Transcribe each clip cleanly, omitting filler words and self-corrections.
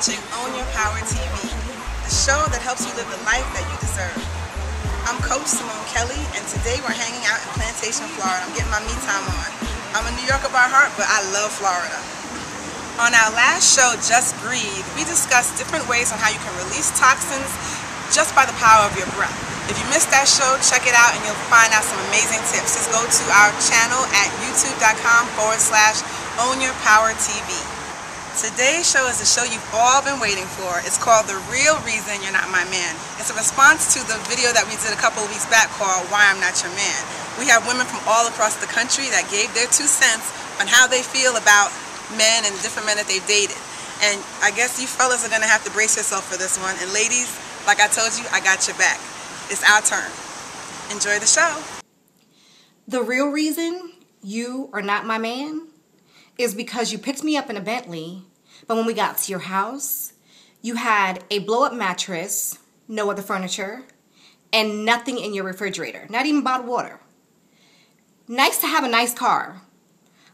watching Own Your Power TV, the show that helps you live the life that you deserve. I'm Coach Simone Kelly, and today we're hanging out in Plantation, Florida. I'm getting my me time on. I'm a New Yorker by heart, but I love Florida. On our last show, Just Breathe, we discussed different ways on how you can release toxins just by the power of your breath. If you missed that show, check it out and you'll find out some amazing tips. Just go to our channel at youtube.com/ownyourpowertv. Today's show is the show you've all been waiting for. It's called The Real Reason You're Not My Man. It's a response to the video that we did a couple of weeks back called Why I'm Not Your Man. We have women from all across the country that gave their 2 cents on how they feel about men and different men that they've dated. And I guess you fellas are going to have to brace yourself for this one. And ladies, like I told you, I got your back. It's our turn. Enjoy the show. The real reason you are not my man is because you picked me up in a Bentley, but when we got to your house, you had a blow-up mattress, no other furniture, and nothing in your refrigerator, not even bottled water. Nice to have a nice car,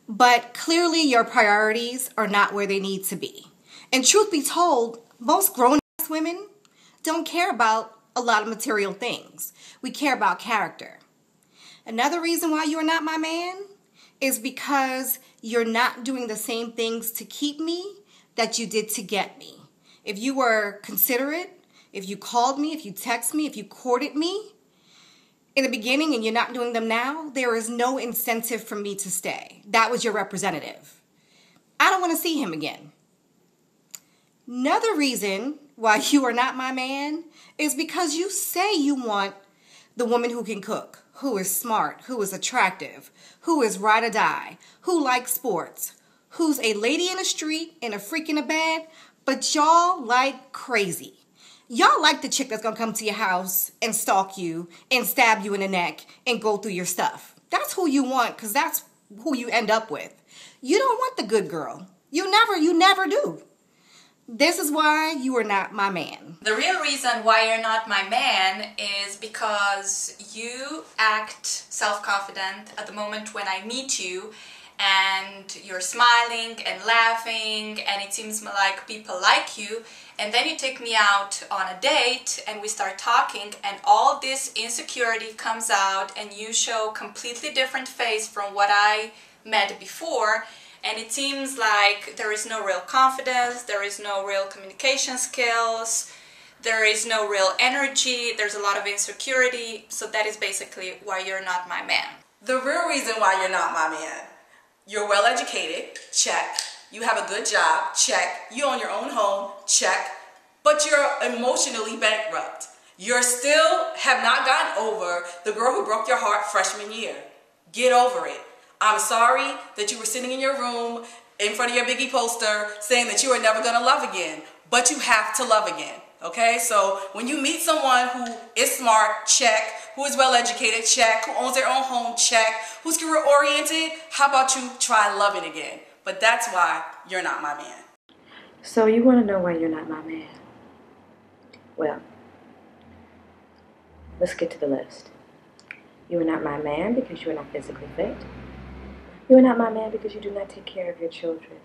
but clearly your priorities are not where they need to be. And truth be told, most grown-ass women don't care about a lot of material things. We care about character. Another reason why you are not my man is because you're not doing the same things to keep me that you did to get me. If you were considerate, if you called me, if you texted me, if you courted me in the beginning and you're not doing them now, there is no incentive for me to stay. That was your representative. I don't want to see him again. Another reason why you are not my man is because you say you want the woman who can cook, who is smart, who is attractive, who is ride or die, who likes sports, who's a lady in the street and a freak in a bed, but y'all like crazy. Y'all like the chick that's gonna come to your house and stalk you and stab you in the neck and go through your stuff. That's who you want, because that's who you end up with. You don't want the good girl. You never do. This is why you are not my man. The real reason why you're not my man is because you act self-confident at the moment when I meet you, and you're smiling and laughing and it seems like people like you, and then you take me out on a date and we start talking and all this insecurity comes out and you show completely different face from what I met before. And it seems like there is no real confidence, there is no real communication skills, there is no real energy, there's a lot of insecurity, so that is basically why you're not my man. The real reason why you're not my man: you're well educated, check. You have a good job, check. You own your own home, check. But you're emotionally bankrupt. You still have not gotten over the girl who broke your heart freshman year. Get over it. I'm sorry that you were sitting in your room in front of your Biggie poster saying that you are never going to love again, but you have to love again, okay? So when you meet someone who is smart, check, who is well educated, check, who owns their own home, check, who's career oriented, how about you try loving again? But that's why you're not my man. So you want to know why you're not my man? Well, let's get to the list. You are not my man because you are not physically fit. You are not my man because you do not take care of your children.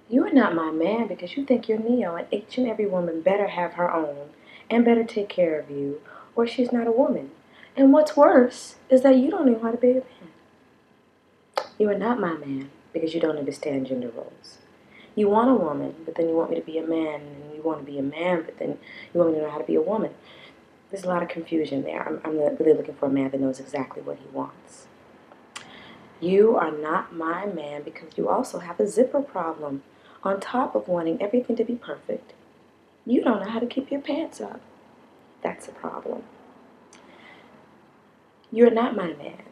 You are not my man because you think you're Neo and each and every woman better have her own and better take care of you, or she's not a woman. And what's worse is that you don't know how to be a man. You are not my man because you don't understand gender roles. You want a woman, but then you want me to be a man, and you want to be a man, but then you want me to know how to be a woman. There's a lot of confusion there. I'm really looking for a man that knows exactly what he wants. You are not my man because you also have a zipper problem. On top of wanting everything to be perfect, you don't know how to keep your pants up. That's a problem. You're not my man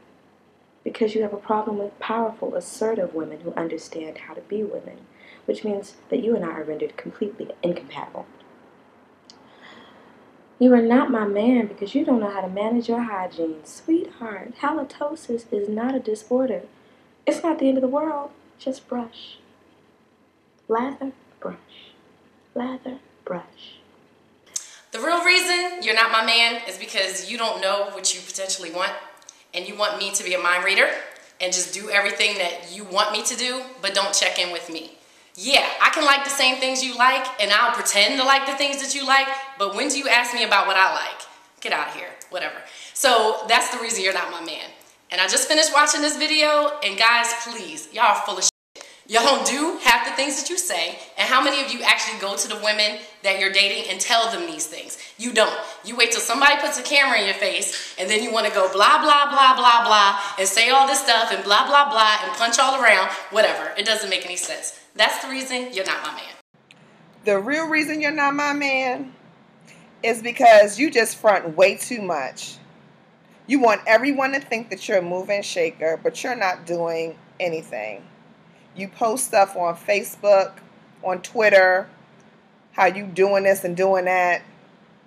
because you have a problem with powerful, assertive women who understand how to be women, which means that you and I are rendered completely incompatible. You are not my man because you don't know how to manage your hygiene. Sweetheart, halitosis is not a disorder. It's not the end of the world. Just brush. Lather, brush. Lather, brush. The real reason you're not my man is because you don't know what you potentially want, and you want me to be a mind reader and just do everything that you want me to do, but don't check in with me. Yeah, I can like the same things you like, and I'll pretend to like the things that you like, but when do you ask me about what I like? Get out of here, whatever. So that's the reason you're not my man. And I just finished watching this video, and guys, please, y'all are full of shit. Y'all don't do half the things that you say, and how many of you actually go to the women that you're dating and tell them these things? You don't. You wait till somebody puts a camera in your face, and then you want to go blah, blah, blah, blah, blah, and say all this stuff, and blah, blah, blah, and punch all around, whatever. It doesn't make any sense. That's the reason you're not my man. The real reason you're not my man is because you just front way too much. You want everyone to think that you're a mover and shaker, but you're not doing anything. You post stuff on Facebook, on Twitter, how you doing this and doing that,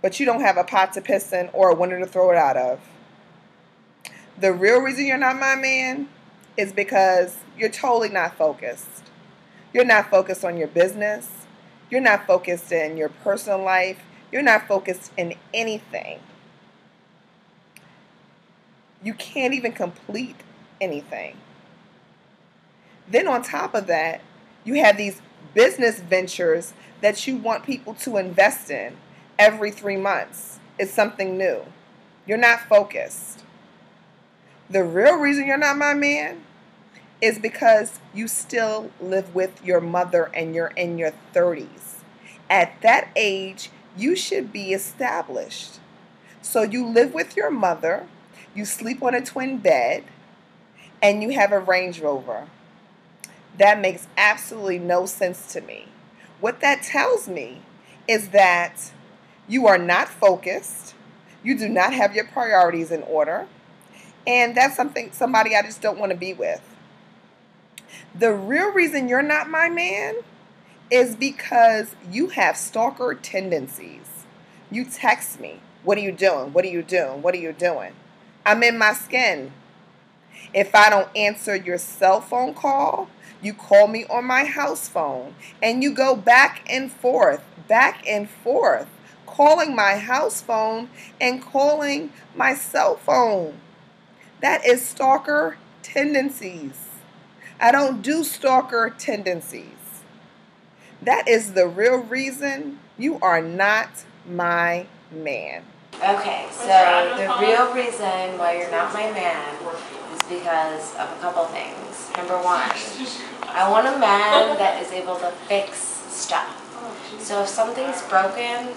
but you don't have a pot to piss in or a window to throw it out of. The real reason you're not my man is because you're totally not focused. You're not focused on your business. You're not focused in your personal life. You're not focused in anything. You can't even complete anything. Then on top of that, you have these business ventures that you want people to invest in every 3 months. It's something new. You're not focused. The real reason you're not my man is because you still live with your mother and you're in your 30s. At that age, you should be established. So you live with your mother, you sleep on a twin bed, and you have a Range Rover. That makes absolutely no sense to me. What that tells me is that you are not focused, you do not have your priorities in order, and that's somebody I just don't want to be with. The real reason you're not my man is because you have stalker tendencies. You text me, what are you doing? What are you doing? What are you doing? I'm in my skin. If I don't answer your cell phone call, you call me on my house phone, and you go back and forth, calling my house phone and calling my cell phone. That is stalker tendencies. I don't do stalker tendencies. That is the real reason you are not my man. Okay, so the real reason why you're not my man is because of a couple things. Number one, I want a man that is able to fix stuff. So if something's broken,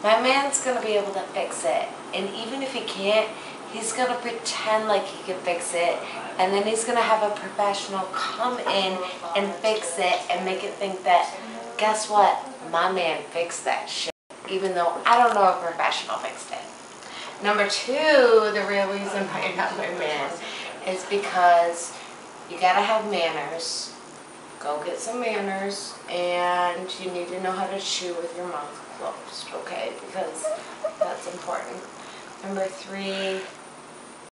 my man's going to be able to fix it. And even if he can't, he's going to pretend like he can fix it. And then he's going to have a professional come in and fix it and make it think that, guess what? My man fixed that shit. Even though I don't know a professional fixed it. Number two, the real reason why you're not my man is because you gotta have manners. Go get some manners, and you need to know how to chew with your mouth closed, okay? Because that's important. Number three,